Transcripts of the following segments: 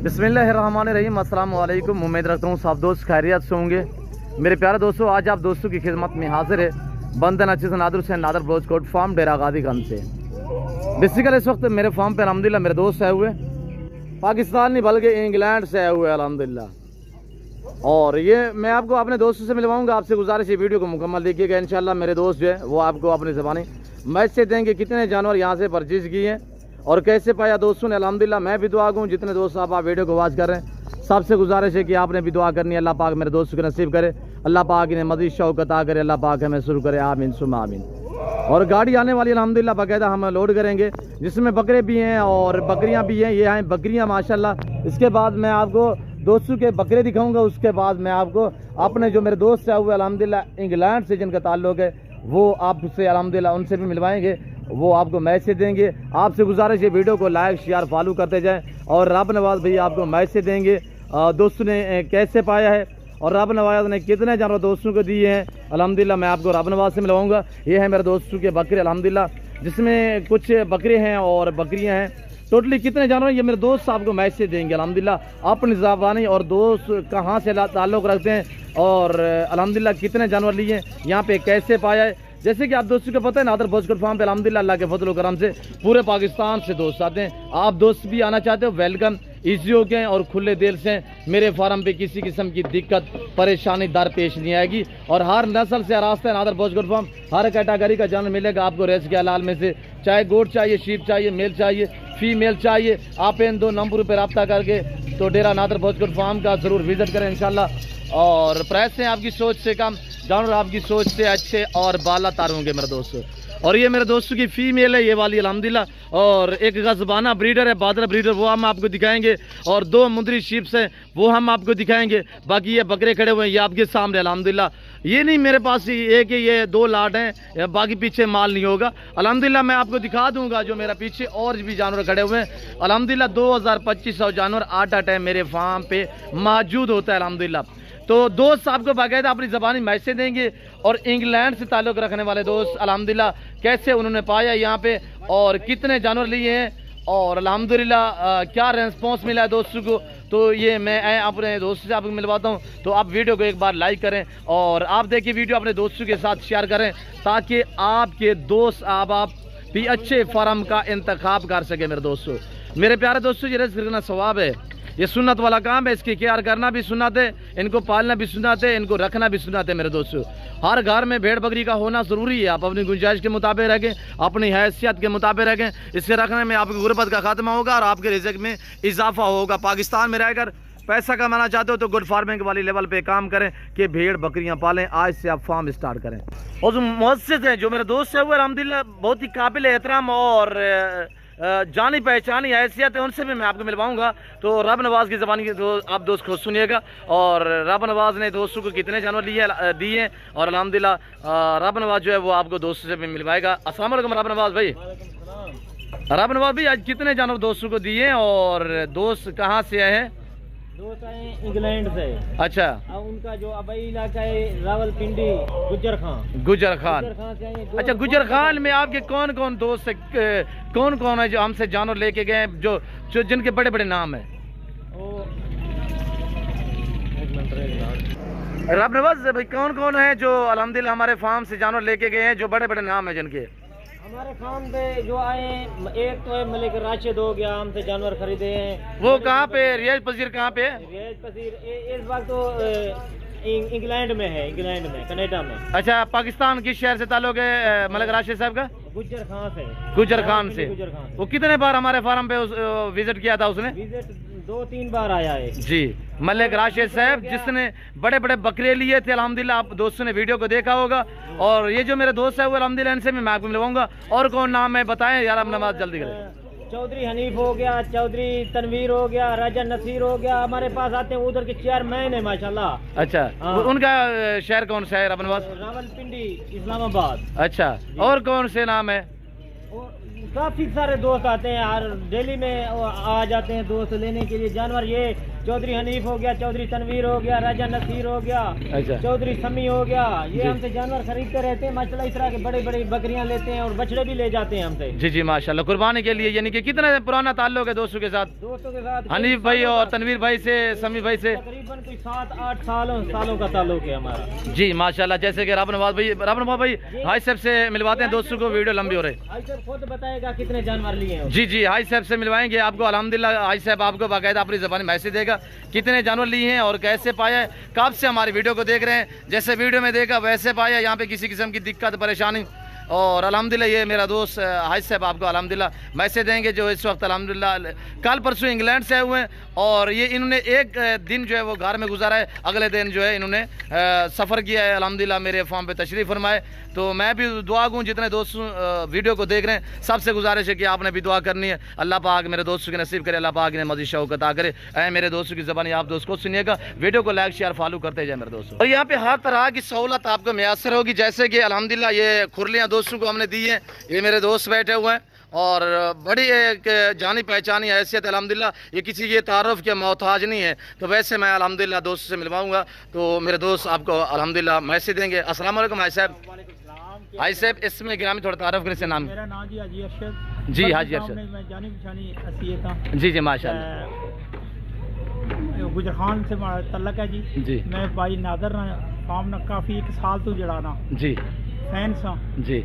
बिस्मिल्लाहिर्रहमानिर्रहीम। अस्सलाम वालेकुम। उम्मीद रखता हूँ सब दोस्त खैरियत से होंगे। मेरे प्यारे दोस्तों, आज आप दोस्तों की खिदमत में हाजिर है बंदन अच्छे से नादर हुसैन नादर ब्लोच कोट फार्म डेरा गाजीगंज से। बेसिकली इस वक्त मेरे फार्म पे अल्हम्दुलिल्लाह मेरे दोस्त आए हुए पाकिस्तान नहीं बल्कि इंग्लैंड से आए हुए अल्हम्दुलिल्लाह। और ये मैं आपको अपने दोस्तों से मिलवाऊंगा। आपसे गुजारिश है वीडियो को मुकम्मल देखिएगा। इंशाल्लाह मेरे दोस्त जो है वो आपको अपनी ज़बानी मैसेज देंगे कितने जानवर यहाँ से परचेज़ किए हैं और कैसे पाया दोस्तों ने। अल्हम्दुलिल्लाह मैं भी दुआ दूँ। जितने दोस्त आप वीडियो को वॉच कर रहे हैं सबसे गुजारिश है कि आपने भी दुआ करनी है। अल्लाह पाक मेरे दोस्तों को नसीब करे, अल्लाह पाक इन्हें मज़ीद शौक़ अता करे, अल्लाह पाक हमें शुरू करे, आमीन सुम्मा आमीन। और गाड़ी आने वाली अल्हम्दुलिल्लाह बाकायदा हम लोड करेंगे जिसमें बकरे भी हैं और बकरियां भी हैं। ये हैं बकरियां माशाल्लाह। इसके बाद मैं आपको दोस्तों के बकरे दिखाऊंगा। उसके बाद मैं आपको अपने जो मेरे दोस्त है हुए अल्हम्दुलिल्लाह इंग्लैंड से जिनका ताल्लुक है वो आपसे अल्हम्दुलिल्लाह उनसे भी मिलवाएंगे, वो आपको मैसेज देंगे। आपसे गुजारिश है वीडियो को लाइक शेयर फॉलो करते जाएं। और रब नवाज भैया आपको मैसेज देंगे दोस्तों ने कैसे पाया है और रब नवाज ने कितने जानवर दोस्तों को दिए हैं। अल्हम्दुलिल्लाह मैं आपको रब नवाज से मिलवाऊंगा। ये है मेरे दोस्तों के बकरे अल्हम्दुलिल्लाह, जिसमें कुछ बकरे हैं और बकरियां हैं। टोटली कितने जानवर ये मेरे दोस्त आपको मैसेज देंगे अल्हम्दुलिल्लाह अपनी ज़बानी। और दोस्त कहाँ से ताल्लुक़ रखते हैं और अल्हम्दुलिल्लाह कितने जानवर लिए यहाँ पे कैसे पाया है। जैसे कि आप दोस्तों को पता है नादर बोझकर फार्म पे अल्हम्दुलिल्लाह अल्लाह के फजल करम से पूरे पाकिस्तान से दोस्त आते हैं। आप दोस्त भी आना चाहते हो वेलकम, ईजी हो गए और खुले दिल से मेरे फार्म पे किसी किस्म की दिक्कत परेशानी दर पेश नहीं आएगी। और हर नस्ल से रास्ता है नादर बोझकर फार्म, हर कैटेगरी का जानवर मिलेगा आपको। रेस के हलाल में से चाहे गोट चाहिए, शीप चाहिए, मेल चाहिए, फीमेल चाहिए, आप इन 2 नंबरों पर रब्ता करके तो डेरा नादर बोझकर फार्म का ज़रूर विजिट करें इंशाल्लाह। और प्राइस है आपकी सोच से कम, जानवर आपकी सोच से अच्छे और बाला तार होंगे मेरे दोस्तों। और ये मेरे दोस्तों की फीमेल है ये वाली अल्हम्दुलिल्लाह। और एक गजबाना ब्रीडर है बादरा ब्रीडर, वो हम आपको दिखाएंगे। और 2 मुंदरी शीप्स हैं वो हम आपको दिखाएंगे। बाकी ये बकरे खड़े हुए हैं ये आपके सामने अल्हम्दुलिल्लाह। ये नहीं मेरे पास एक ही ये 2 लाट हैं, बाकी पीछे माल नहीं होगा अल्हम्दुलिल्लाह। मैं आपको दिखा दूंगा जो मेरा पीछे और भी जानवर खड़े हुए हैं अल्हम्दुलिल्लाह। 2500 जानवर आटा टाइम मेरे फार्म पे मौजूद होता है अल्हम्दुलिल्लाह। तो दोस्त आपको बाकायदा अपनी ज़बानी मैसेज देंगे। और इंग्लैंड से ताल्लुक़ रखने वाले दोस्त अल्हम्दुलिल्लाह कैसे उन्होंने पाया यहाँ पे और कितने जानवर लिए हैं और अल्हम्दुलिल्लाह क्या रेस्पॉन्स मिला है दोस्तों को, तो ये मैं अपने दोस्तों से आपको मिलवाता हूँ। तो आप वीडियो को एक बार लाइक करें और आप देखिए वीडियो अपने दोस्तों के साथ शेयर करें ताकि आपके दोस्त आप भी अच्छे फार्म का इंतखाब कर सके। मेरे दोस्तों मेरे प्यारे दोस्तों, ये रेस करना सवाब है, ये सुन्नत वाला काम है। इसकी केयर करना भी सुन्नत है, इनको पालना भी सुन्नत है, इनको रखना भी सुन्नत है। मेरे दोस्तों हर घर में भेड़ बकरी का होना ज़रूरी है। आप अपनी गुंजाइश के मुताबिक रखें, अपनी हैसियत के मुताबिक रखें। इसके रखने में आपकी गुर्बत का खात्मा होगा और आपके रिज़्क़ में इजाफा होगा। पाकिस्तान में रहकर पैसा कमाना चाहते हो तो गुड फार्मिंग वाली लेवल पे काम करें कि भेड़ बकरियां पालें। आज से आप फार्म स्टार्ट करें। और जो मुअस्सिस हैं जो मेरे दोस्त हैं वो अल्हम्दुलिल्लाह बहुत ही काबिल एहतराम और जानी पहचानी हैसियत है, उनसे भी मैं आपको मिलवाऊंगा। तो रब नवाज की ज़बानी तो आप दोस्त खुद सुनिएगा। और रब नवाज ने दोस्तों को कितने जानवर दिए हैं और अल्हम्दुलिल्लाह रब नवाज जो है वो आपको दोस्तों से भी मिलवाएगा। अस्सलाम वालेकुम रब नवाज भाई। रब नवाज भाई आज कितने जानवर दोस्तों को दिए और दोस्त कहाँ से आए हैं? दोस्त आए इंग्लैंड से। अच्छा। उनका जो अबई इलाका है रावलपिंडी गुजर खान से आए। अच्छा, गुजर खान में आपके कौन कौन दोस्त है, कौन कौन है जो हमसे जानवर लेके गए जो जिनके बड़े बड़े नाम है? रब नवाज भाई कौन कौन है जो अल्हम्दुलिल्लाह हमारे फार्म से जानवर लेके गए हैं जो बड़े बड़े नाम है जिनके? हमारे फार्म पे जो आए एक तो है मलिक राशिद हो गया, हमसे जानवर खरीदे हैं। वो कहाँ पे? रियाज पजीर कहाँ पे? रियाज पजीर इस वक्त तो इंग्लैंड में है, इंग्लैंड में कनाडा में। अच्छा, पाकिस्तान किस शहर से ताल्लुक है मलिक राशिद साहब का? गुजर खान से। वो कितने बार हमारे फार्म पे विजिट किया था उसने? विजिट 2-3 बार आया है जी। मलिक राशिद साहब जिसने बड़े बड़े बकरे लिए थे अल्हम्दुलिल्लाह, आप दोस्तों ने वीडियो को देखा होगा। और ये जो मेरे दोस्त है वो अल्हम्दुलिल्लाह इनसे मैं आपको मिलवाऊंगा। और कौन नाम है बताएं यार, अब नमाज जल्दी करें। चौधरी हनीफ हो गया, चौधरी तनवीर हो गया, राजा नसीर हो गया। हमारे पास आते हैं उधर के चेयरमैन है माशाल्लाह। अच्छा, उनका शहर कौन सा है? रावलपिंडी इस्लामाबाद। अच्छा, और कौन से नाम है? काफी सारे दोस्त आते हैं यार, डेली में आ जाते हैं दोस्त लेने के लिए जानवर। ये चौधरी हनीफ हो गया, चौधरी तनवीर हो गया, राजा नसीर हो गया, अच्छा, चौधरी समी हो गया। ये हमसे जानवर खरीदते रहते हैं माशाल्लाह। इस तरह के बड़े बड़े बकरियां लेते हैं और बछड़े भी ले जाते हैं हमसे। जी जी माशाल्लाह, कुर्बानी के लिए। यानी कि कितना पुराना ताल्लुक है दोस्तों के साथ? दोस्तों के साथ हनीफ भाई और तनवीर भाई से, समी भाई से तकरीबन कोई 7-8 सालों का ताल्लुक है हमारा। जी माशाल्लाह। जैसे कि राबनवाज भाई हाई साहब से मिलवाते हैं दोस्तों को, वीडियो लंबी हो रही। हाई साहब खुद बताएगा कितने जानवर लिए हैं। जी जी, हाई साहब से मिलवाएंगे आपको। अल्हम्दुलिल्लाह हाई साहब आपको बाकायदा अपनी ज़बान में मैसेज देगा कितने जानवर लिए हैं और कैसे पाया है, कब से हमारी वीडियो को देख रहे हैं, जैसे वीडियो में देखा वैसे पाया, यहाँ पे किसी किस्म की दिक्कत परेशानी। और अल्हम्दुलिल्लाह ये मेरा दोस्त हाई साहब आपको अल्हम्दुलिल्लाह मैसेज देंगे, जो इस वक्त अल्हम्दुलिल्लाह कल परसों इंग्लैंड से आए हुए हैं। और ये इन्होंने एक दिन जो है वो घर में गुजारा है, अगले दिन जो है इन्होंने सफ़र किया है। अल्हम्दुलिल्लाह मेरे फार्म पे तशरीफ़ फरमाए। तो मैं भी दुआ दूँ जितने दोस्त वीडियो को देख रहे हैं, सबसे गुजारिश है कि आपने भी दुआ करनी है। अल्लाह पाक मेरे दोस्तों की नसीब करे, अल्लाह पाक ने मज़ीद शौक़ अता करे। मेरे दोस्तों की ज़बानी आप दोस्त को सुनिएगा, वीडियो को लाइक शेयर फॉलो करते जाए मेरे दोस्तों। और यहाँ पे हर तरह की सहूलत आपको मैसर होगी, जैसे कि अल्हम्दुलिल्लाह ये खुरलियाँ दोस्तों को हमने दी हैं। ये मेरे दोस्त बैठे हुए हैं और बड़ी एक जानी पहचानी हैसियत अल्हम्दुलिल्लाह, ये किसी के तारुफ के मोहताज नहीं है। तो वैसे मैं अल्हम्दुलिल्लाह दोस्त से मिलवाऊंगा, तो मेरे दोस्त आपको अल्हम्दुलिल्लाह मैसेज देंगे। अस्सलाम वालेकुम हाई साहब। हाई साहब इसमें गिरामी थोड़ा तारुफ करे से नाम। मेरा नाम जी हाजी अरशद। जी हाजी अरशद। मैं जानी पहचानी हसीयत। जी जी माशाल्लाह। गुजर खान से तल्लक है जी। जी मैं भाई नादर फार्म ना काफ़ी 1 साल तो जड़ा ना जी फैन सा जी।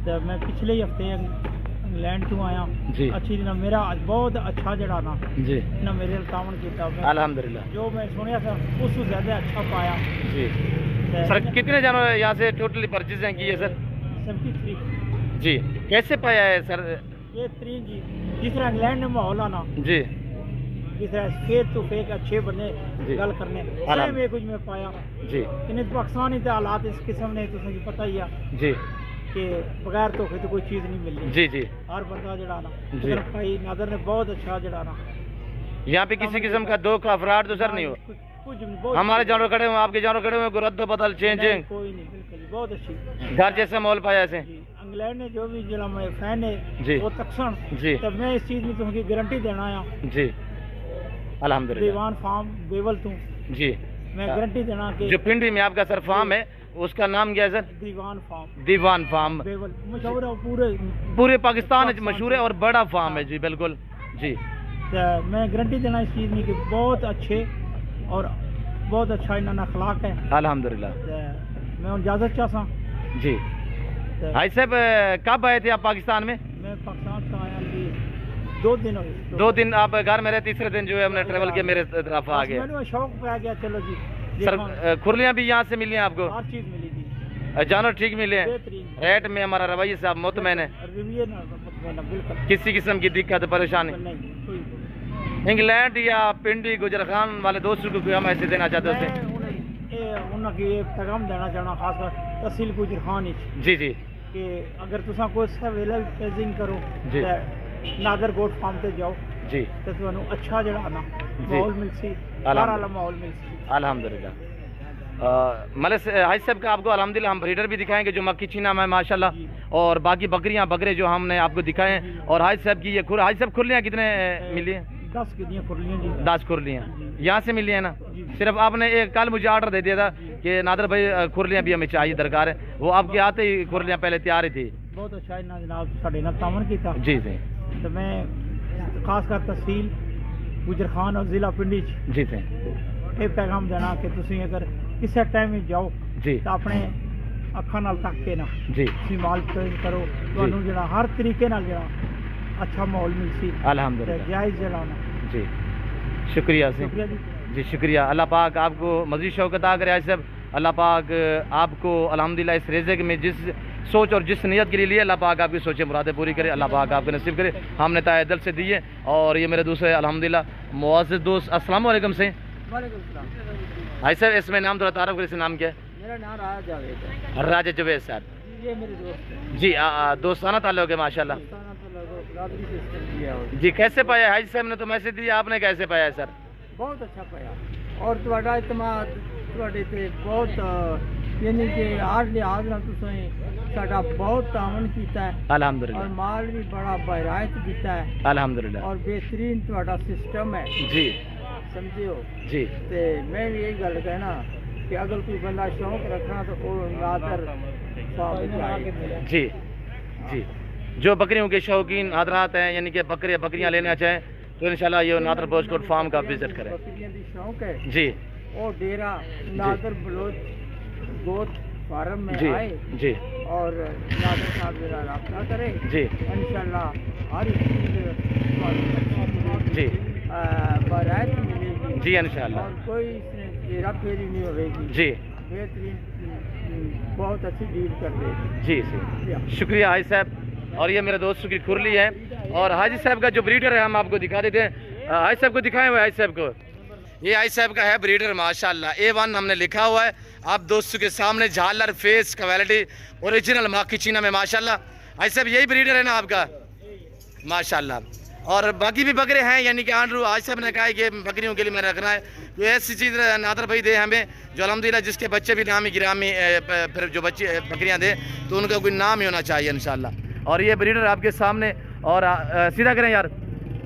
तो मैं पिछले ही हफ्ते इंग्लैंड तो आया जी। अच्छी ना मेरा बहुत अच्छा जड़ा ना जी ना मेरे तावन किया अल्हम्दुलिल्लाह। जो मैं सुनिया था उससे ज़्यादा अच्छा पाया जी। सर कितने जानवर यहाँ से टोटली परचेज हैं की है सर? 73 जी। कैसे पाया है सर? ये 3 जी। जिस तरह इंग्लैंड में माहौल आना जी, जिस तरह फेक तो फेक अच्छे बने गल करने में कुछ मैं पाया जी। इन्हें पाकिस्तानी तो हालात इस किस्म ने तो पता ही है जी कि बगैर धोखे तो कोई चीज़ नहीं मिलनी। जी जी। हर बंदा जड़ाना जी। भाई नादर ने बहुत अच्छा जड़ाना। यहाँ पे किसी किस्म का दो का फ्रॉड तो सर नहीं हो? कुछ नहीं। हमारे जानवर खड़े हुए, आपके जानवर खड़े हुए, रद्द बदल चेंजिंग कोई नहीं, बिल्कुल बहुत अच्छी। घर जैसे माहौल पाया ऐसे। इंग्लैंड ने जो भी जिला में फैन जी। है वो तकसन जी। तब मैं इस चीज़ में तुमकी गारंटी देना आया जी अल्हम्दुलिल्लाह। दीवान फार्म बेवल तू जी मैं गारंटी देना कि जो पिंडी में आपका सर फार्म है उसका नाम क्या है सर? दीवान फार्म। दीवान फार्म बेवल मशहूर है पूरे पाकिस्तान में मशहूर है और बड़ा फार्म है जी। बिल्कुल जी। तो मैं गारंटी देना इस चीज़ में कि बहुत अच्छे और बहुत अच्छा इन्होंने अखलाक है अल्हम्दुलिल्लाह। मैं इजाज़त चाहता जी। भाई साहब कब आए थे आप पाकिस्तान में? मैं पाकिस्तान से आया 2 दिन हुए। 2 दिन आप घर में रहे, तीसरे दिन जो है हमने ट्रेवल किया, मेरे तरफ आ गया। मैंने शौक पे आ गया, चलो जी। सर खुरलियाँ भी यहाँ से मिली हैं आपको? हर चीज़ मिली थी, जानवर ठीक मिले हैं? बेहतरीन। रेट में हमारा रवैया साहब मुतमैन है, बिल्कुल किसी किस्म की दिक्कत परेशानी? इंग्लैंड या पिंडी गुजर खान वाले दोस्तों को हम ऐसे देना चाहते हैं? उन्हें ये पैगाम देना चाहना खासकर तहसील गुजर खान जी जी कि अगर तुसा कोई वेला पेजिंग करो जी नादर गोट फार्म से जाओ जी तो तुहानू अच्छा जड़ा ना माहौल मिलसी, घर वाला माहौल मिलसी। अल्हम्दुलिल्लाह। मतलब हाई साहब का आपको अल्हम्दुलिल्लाह हम ब्रीडर भी दिखाएंगे जो मक्की चीना में माशाल्लाह, और बाकी बकरियां बकरे जो हमने आपको दिखाए हैं। और हाई साहब की ये हाई साहब खुरलियाँ कितने मिली हैं? 10 खुरलियाँ जी। 10 खुरलियाँ यहाँ से मिली है ना? सिर्फ आपने एक कल मुझे ऑर्डर दे दिया था कि नादर भाई खुरलियाँ भी हमें चाहिए, दरकार है, वो आपके आते ही खुरलियाँ पहले तैयार ही थी। बहुत अच्छा इन्ना जनाब साढ़े नाल तामन किया जी जी। तो मैं खासकर तहसील गुजर खान और ज़िला पिंडी जी जी ये पैगाम देना कि तुम अगर किसी टाइम में जाओ जी तो अपने अखा नाल तक के ना जी माल पेश करो, तो जरा हर तरीके नाल जरा अच्छा माहौल मिलसी। अल्हम्दुलिल्लाह जायज़ जलाना जी। शुक्रिया से जी शुक्रिया। अल्लाह पाक आपको मज़ीद शौक़ अता करे। साहब अल्लाह पाक आपको अल्हम्दुलिल्लाह इस रिज़्क़ में जिस सोच और जिस नियत के लिए अल्लाह पाक आपकी सोचें मुरादें पूरी करे, अल्लाह पाक आपको नसीब करे। हमने ताए दिल से दिए। और ये मेरे दूसरे अल्हम्दुलिल्लाह मुअज़्ज़िज़ दोस्त अस्सलाम वालेकुम से। भाई साहब इसमें नाम थोड़ा तारफ़ करे, नाम क्या है? मेरा नाम राजा जावेद है। राजा जावेद साहब ये मेरे दोस्त हैं जी। दोस्ताना ताल्लुक़ है माशाल्लाह जी। कैसे पाया हाजी साहब ने तो मैसेज दिया, आपने कैसे पाया सर? बहुत अच्छा पाया और तुहाडा इतमाद तुहाडे ते बहुत यानी कि हर लिहाज नाल तुसें साडा बहुत तावन कीता है अल्हम्दुलिल्लाह, और माल भी बड़ा बहरायत दिता है अल्हम्दुलिल्लाह, और बेहतरीन तुहाडा सिस्टम है जी। समझे हो जी ते मैं भी यही गल कहना कि अगर कोई बंदा शौक रखना तो वो नादर जी जी। जो बकरियों के शौकीन हजरात हैं यानी कि बकरियां लेना चाहें तो इंशाल्लाह ये नादर बलोच कोट फार्म का विजिट करें। बकरियां दी शौक है जी वो डेरा नादर बलोच गोट फार्म में जी आए जी और नादर साहब जरा रब्ता करे जी इंशाल्लाह हर एक चीज जी बारात मिलेगी जी इंशाल्लाह और कोई इसमें हेरा फेरी नहीं होगी जी बेहतरीन बहुत अच्छी डील कर देगी जी जी। शुक्रिया हाजी साहब। और ये मेरे दोस्तों की खुरली है और हाजी साहब का जो ब्रीडर है हम आपको दिखा देते हैं। हाजी साहब को दिखाए हुए हाजी साहब को, ये हाजी साहब का है ब्रीडर माशाल्लाह A1 हमने लिखा हुआ है आप दोस्तों के सामने। झालर फेस क्वालिटी ओरिजिनल माखी चीना में माशाल्लाह। हाजी साहब यही ब्रीडर है ना आपका माशाल्लाह। और बाकी भी बकरे हैं यानी कि आंड्रू आज साहब ने कहा कि बकरियों के लिए मैंने रखना है तो ऐसी चीज़ नादर भाई दे हमें जो अल्हम्दुलिल्लाह जिसके बच्चे भी नामी गिरामी फिर जो बच्चे बकरियां दे तो उनका कोई नाम ही होना चाहिए इंशाल्लाह। और ये ब्रीडर आपके सामने और सीधा करें यार,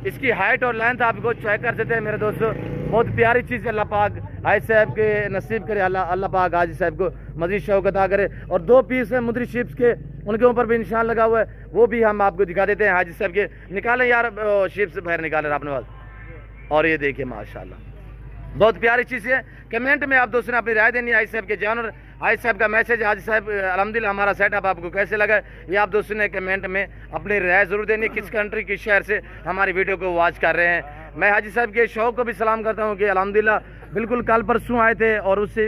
इसकी हाइट और लेंथ आपको चेक कर सकते हैं मेरे दोस्तों। बहुत प्यारी चीज़ है। अल्लाह पाक हाजी साहब के नसीब करे, अल्लाह पाक हाजी साहब को मजीद शौक अता करे। और 2 पीस है मुंदरी शिप्स के, उनके ऊपर भी निशान लगा हुआ है, वो भी हम आपको दिखा देते हैं। हाजी साहब के निकालें यार शिप्स बाहर निकालें अपने पास। और ये देखिए माशाल्लाह बहुत प्यारी चीज़ है। कमेंट में आप दोस्तों ने अपनी राय देनी है हाजी साहब के जानवर। हाजी साहब का मैसेज हाजी साहब अल्हम्दुलिल्लाह हमारा सेटअप आपको कैसे लगा ये आप दोस्तों ने कमेंट में अपनी राय ज़रूर देनी है। किस कंट्री किस शहर से हमारी वीडियो को वॉच कर रहे हैं। मैं हाजी साहब के शौक को भी सलाम करता हूँ कि अल्हम्दुलिल्लाह बिल्कुल कल परसों आए थे और उससे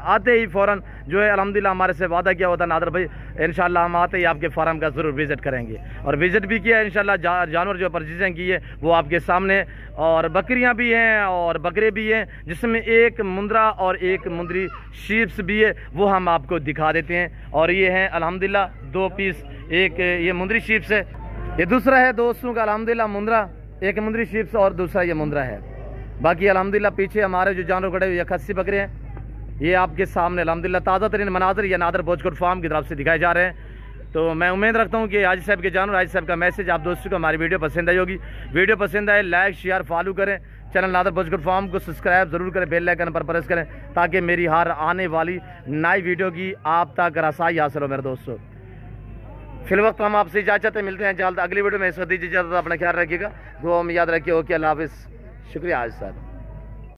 आते ही फ़ौरन जो है अल्हम्दुलिल्लाह हमारे से वादा किया होता नादर भाई इंशाल्लाह हम आते ही आपके फार्म का ज़रूर विज़िट करेंगे और विज़िट भी किया है इंशाल्लाह। जानवर जो परचेजिंग की है वो आपके सामने और बकरियां भी हैं और बकरे भी हैं जिसमें एक मुंद्रा और एक मुंदरी शीप्स भी है वो हम आपको दिखा देते हैं। और ये हैं अल्हम्दुलिल्लाह 2 पीस, एक ये मुंदरी शीप्स है, ये दूसरा है दोस्तों का अल्हम्दुलिल्लाह मुंद्रा, एक मुंदरी शीप्स और दूसरा ये मुंद्रा है। बाकी अल्हम्दुलिल्लाह पीछे हमारे जो जानवर खड़े हुए 81 बकरे हैं ये आपके सामने अल्हम्दुलिल्लाह ताज़ा तरीन मनाजर या नादर बोचकोट फार्म की तरफ से दिखाए जा रहे हैं। तो मैं उम्मीद रखता हूँ कि हाजी साहब के जानवर हाजी साहब का मैसेज आप दोस्तों को हमारी वीडियो पसंद आई होगी। वीडियो पसंद आए लाइक शेयर फॉलो करें, चैनल नादर बोचकोट फार्म को सब्सक्राइब ज़रूर करें, बेल आइकन पर प्रेस करें ताकि मेरी हर आने वाली नई वीडियो की आप तक रसाई हासिल हो मेरे दोस्तों। फिल वक्त हम आपसे इजाज़त मिलते हैं जल्द अगली वीडियो में। इस वक्त दीजिए इजाज़त, अपना ख्याल रखिएगा, दुआ में याद रखिए। ओके अल्लाह हाफिज़। शुक्रिया हाजी साहब।